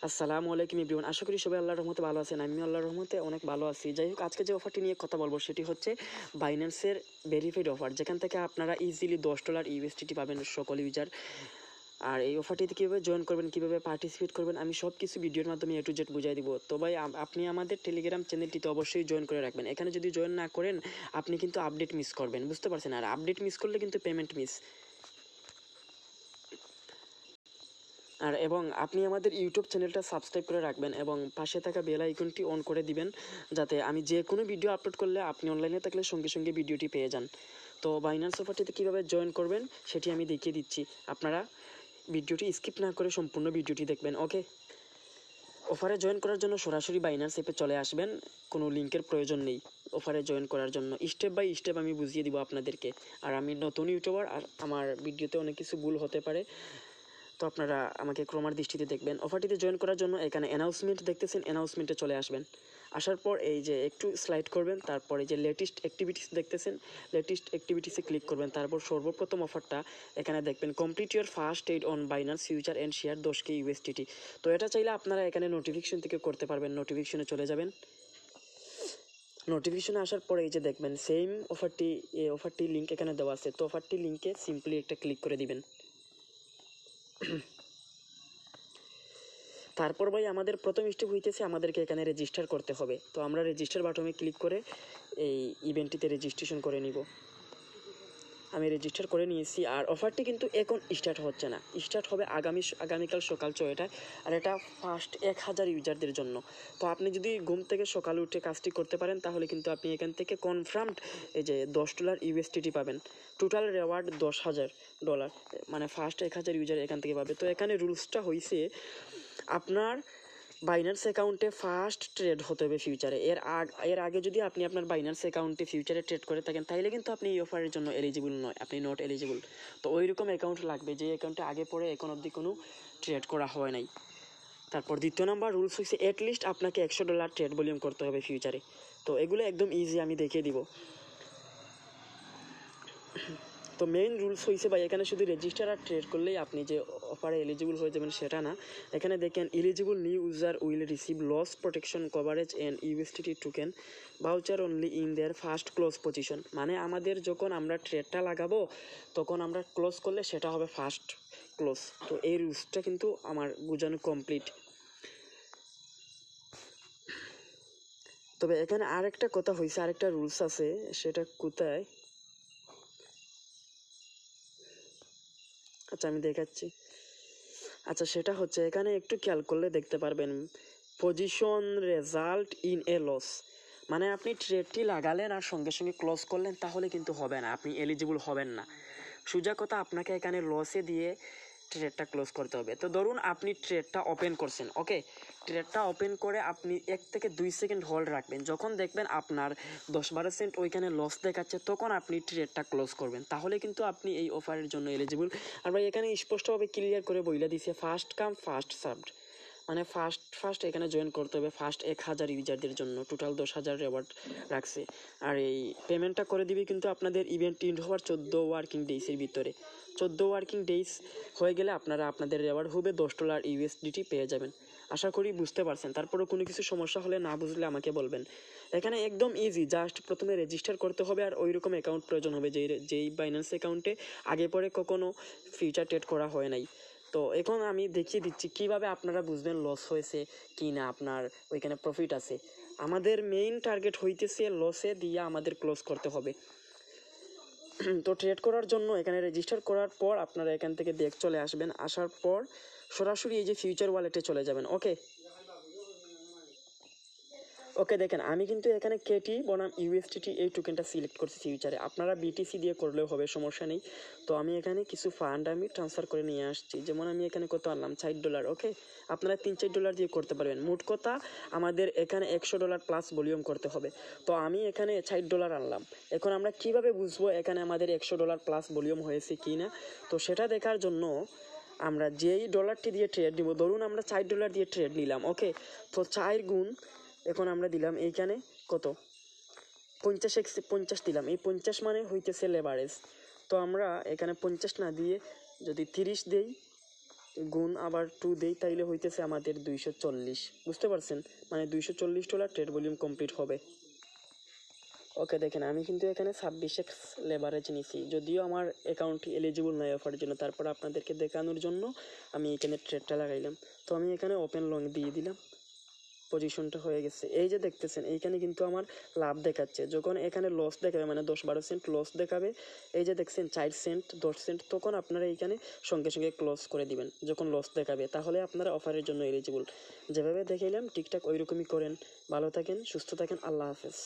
আসসালামু আলাইকুম এভরিওয়ান, আশা করি সবাই আল্লাহর রহমতে ভালো আছেন। আমি আল্লাহর রহমতে অনেক ভালো আছি। যাই হোক, আজকে যে অফারটি নিয়ে কথা বলবো সেটি হচ্ছে বাইন্যান্সের ভেরিফাইড অফার, যেখান থেকে আপনারা ইজিলি $10 ইউএসডিটি পাবেন সকল ইউজার। আর এই অফারটিতে কীভাবে জয়েন করবেন, কীভাবে পার্টিসিপেট করবেন, আমি সব কিছু ভিডিওর মাধ্যমে A to Z বুঝাই দিব। তো ভাই, আপনি আমাদের টেলিগ্রাম চ্যানেলটিতে অবশ্যই জয়েন করে রাখবেন। এখানে যদি জয়েন না করেন আপনি কিন্তু আপডেট মিস করবেন, বুঝতে পারছেন? আর আপডেট মিস করলে কিন্তু পেমেন্ট মিস। এবং আপনি আমাদের ইউটিউব চ্যানেলটা সাবস্ক্রাইব করে রাখবেন এবং পাশে থাকা বেল আইকনটি অন করে দিবেন, যাতে আমি যে কোনো ভিডিও আপলোড করলে আপনি অনলাইনে থাকলে সঙ্গে সঙ্গে ভিডিওটি পেয়ে যান। তো বাইন্যান্স অফারটিতে কীভাবে জয়েন করবেন সেটি আমি দেখিয়ে দিচ্ছি। আপনারা ভিডিওটি স্কিপ না করে সম্পূর্ণ ভিডিওটি দেখবেন। ওকে, অফারে জয়েন করার জন্য সরাসরি বাইন্যান্স অ্যাপে চলে আসবেন, কোনো লিঙ্কের প্রয়োজন নেই। অফারে জয়েন করার জন্য স্টেপ বাই স্টেপ আমি বুঝিয়ে দিব আপনাদেরকে। আর আমি নতুন ইউটিউবার, আর আমার ভিডিওতে অনেক কিছু ভুল হতে পারে, তো আপনারা আমাকে ক্রমার দৃষ্টিতে দেখবেন। অফারটিতে জয়েন করার জন্য এখানে অ্যানাউন্সমেন্ট দেখতেছেন, অ্যানাউন্সমেন্টে চলে আসবেন। আসার পর এই যে একটু স্লাইড করবেন, তারপরে যে লেটেস্ট অ্যাক্টিভিটিস দেখতেছেন, লেটেস্ট অ্যাক্টিভিটিসে ক্লিক করবেন। তারপর সর্বপ্রথম অফারটা এখানে দেখবেন, complete your first trade on Binance future and share 10K USDT। তো এটা চাইলে আপনারা এখানে নোটিফিকেশন থেকে করতে পারবেন। নোটিফিকেশনে চলে যাবেন। নোটিফিকেশনে আসার পরে এই যে দেখবেন সেম অফারটি লিঙ্ক এখানে দেওয়া আছে। তো অফারটি লিঙ্কে সিম্পলি একটা ক্লিক করে দিবেন। তারপর ভাই, আমাদের প্রথম স্টেপ হইতেছে আমাদেরকে এখানে রেজিস্টার করতে হবে। তো আমরা রেজিস্টার বাটনে ক্লিক করে এই ইভেন্টটিতে রেজিস্ট্রেশন করে নিব। আমি রেজিস্টার করে নিয়েছি। আর অফারটি কিন্তু এখন স্টার্ট হচ্ছে না, স্টার্ট হবে আগামীকাল সকাল 6টায়। আর এটা ফার্স্ট 1000 ইউজারদের জন্য। তো আপনি যদি ঘুম থেকে সকালে উঠে কাজটি করতে পারেন তাহলে কিন্তু আপনি এখান থেকে কনফার্মড এই যে $10 ইউএসডিটি পাবেন। টোটাল রেওয়ার্ড $10,000, মানে ফার্স্ট 1000 ইউজার এখান থেকে পাবে। তো এখানে রুলসটা হয়েছে, আপনার বাইন্যান্স অ্যাকাউন্টে ফার্স্ট ট্রেড হতে হবে ফিউচারে। এর আগে যদি আপনি আপনার বাইন্যান্স অ্যাকাউন্টে ফিউচারে ট্রেড করে থাকেন তাহলে কিন্তু আপনি এই অফারের জন্য এলিজিবল নয়, আপনি নট এলিজিবল। তো ওই রকম অ্যাকাউন্ট লাগবে যে অ্যাকাউন্টে আগে পরে এখন অবধি কোনো ট্রেড করা হয় নাই। তারপর দ্বিতীয় নাম্বার রুলস হচ্ছে, অ্যাটলিস্ট আপনাকে $100 ট্রেড ভলিউম করতে হবে ফিউচারে। তো এগুলো একদম ইজি, আমি দেখিয়ে দিব। তো মেইন রুলস হয়েছে ভাই, এখানে শুধু রেজিস্টার আর ট্রেড করলেই আপনি যে অফারে এলিজিবল হয়ে যাবেন সেটা না। এখানে দেখেন, eligible new user will receive loss protection coverage and USDT token voucher only in their first close position. মানে আমাদের যখন আমরা ট্রেডটা লাগাবো তখন আমরা ক্লোজ করলে সেটা হবে ফার্স্ট ক্লোজ। তো এই রুলসটা কিন্তু আমার বোঝানো কমপ্লিট। তবে এখানে আরেকটা কথা হয়েছে, আরেকটা রুলস আছে, সেটা কোথায়, আচ্ছা আমি দেখাচ্ছি। আচ্ছা, সেটা হচ্ছে এখানে একটু খেয়াল করলে দেখতে পারবেন, position result in a loss. মানে আপনি ট্রেডটি লাগালেন আর সঙ্গে সঙ্গে ক্লোজ করলেন তাহলে কিন্তু হবে না, আপনি এলিজিবল হবেন না। সোজা কথা, আপনাকে এখানে লসে দিয়ে ট্রেডটা ক্লোজ করতে হবে। তো ধরুন আপনি ট্রেডটা ওপেন করছেন, ওকে, ট্রেডটা ওপেন করে আপনি 1 থেকে 2 সেকেন্ড হোল্ড রাখবেন। যখন দেখবেন আপনার 10-12 সেন্ট ওইখানে লস দেখাচ্ছে তখন আপনি ট্রেডটা ক্লোজ করবেন, তাহলে কিন্তু আপনি এই অফারের জন্য এলিজিবল। আর ভাই, এখানে স্পষ্টভাবে ক্লিয়ার করে বইলা দিছে, ফার্স্ট কাম ফার্স্ট সার্ভড। মানে ফার্স্ট এখানে জয়েন করতে হবে ফার্স্ট 1000 ইউজারদের জন্য। টোটাল 10,000 রেওয়ার্ড রাখছে। আর এই পেমেন্টটা করে দিবে কিন্তু আপনাদের ইভেন্ট ইন্ড হওয়ার 14 ওয়ার্কিং ডেইসের ভিতরে। 14 ওয়ার্কিং ডেইস হয়ে গেলে আপনারা আপনাদের রেওয়ার্ড হবে $10 ইউএসডিটি পেয়ে যাবেন। আশা করি বুঝতে পারছেন। তারপরেও কোনো কিছু সমস্যা হলে, না বুঝলে আমাকে বলবেন। এখানে একদম ইজি, জাস্ট প্রথমে রেজিস্টার করতে হবে আর ওই রকম অ্যাকাউন্ট প্রয়োজন হবে যেই বাইন্যান্স অ্যাকাউন্টে আগে পরে কখনো ফিউচার ট্রেড করা হয় নাই। তো এখন আমি দেখিয়ে দিচ্ছি কিভাবে আপনারা বুঝবেন লস হয়েছে কি না, আপনার ওইখানে প্রফিট আছে। আমাদের মেইন টার্গেট হইতেছে লসে দিয়ে আমাদের ক্লোজ করতে হবে। তো ট্রেড করার জন্য এখানে রেজিস্টার করার পর আপনারা এখান থেকে ব্যাক চলে আসবেন। আসার পর সরাসরি এই যে ফিউচার ওয়ালেটে চলে যাবেন। ওকে, দেখেন আমি কিন্তু এখানে কেটি বনাম ইউএসডিটি এই টোকেনটা সিলেক্ট করছি ফিউচারে। আপনারা বিটিসি দিয়ে করলেও হবে, সমস্যা নেই। তো আমি এখানে কিছু ফান্ড আমি ট্রান্সফার করে নিয়ে আসছি। যেমন আমি এখানে কত আনলাম, $60। ওকে, আপনারা $3-4 দিয়ে করতে পারবেন। মোট কথা আমাদের এখানে $100 প্লাস ভলিউম করতে হবে। তো আমি এখানে $60 আনলাম। এখন আমরা কিভাবে বুঝবো এখানে আমাদের $100 প্লাস ভলিউম হয়েছে কি না? তো সেটা দেখার জন্য আমরা যেই ডলারটি দিয়ে ট্রেড নিব, ধরুন আমরা $4 দিয়ে ট্রেড নিলাম, ওকে, তো 4 গুণ এখন আমরা দিলাম এইখানে কত, 50 দিলাম। এই 50 মানে হইতেছে লেভারেজ। তো আমরা এখানে 50 না দিয়ে যদি 30 দেই, গুণ আবার 2 দেই তাইলে হইতেছে আমাদের 240, বুঝতে পারছেন? মানে $240 ট্রেড ভলিউম কমপ্লিট হবে। ওকে দেখেন আমি কিন্তু এখানে 26x লেভারেজ নিছি, যদিও আমার অ্যাকাউন্টটি এলিজিবল নয় অফারের জন্য, তারপর আপনাদেরকে দেখানোর জন্য আমি এখানে ট্রেডটা লাগাইলাম। তো আমি এখানে ওপেন লং দিয়ে দিলাম, পজিশনটা হয়ে গেছে। এই যে দেখতেছেন এইখানে কিন্তু আমার লাভ দেখাচ্ছে, যখন এখানে লস দেখাবে মানে 10-12 সেন্ট লস দেখাবে, এই যে দেখছেন 4 সেন্ট 10 সেন্ট, তখন আপনারা এইখানে সঙ্গে সঙ্গে ক্লোজ করে দিবেন যখন লস দেখাবে, তাহলে আপনারা অফারের জন্য এলিজিবল। যেভাবে দেখাইলাম ঠিকঠাক ওই রকমই করেন। ভালো থাকেন, সুস্থ থাকেন, আল্লাহ হাফেজ।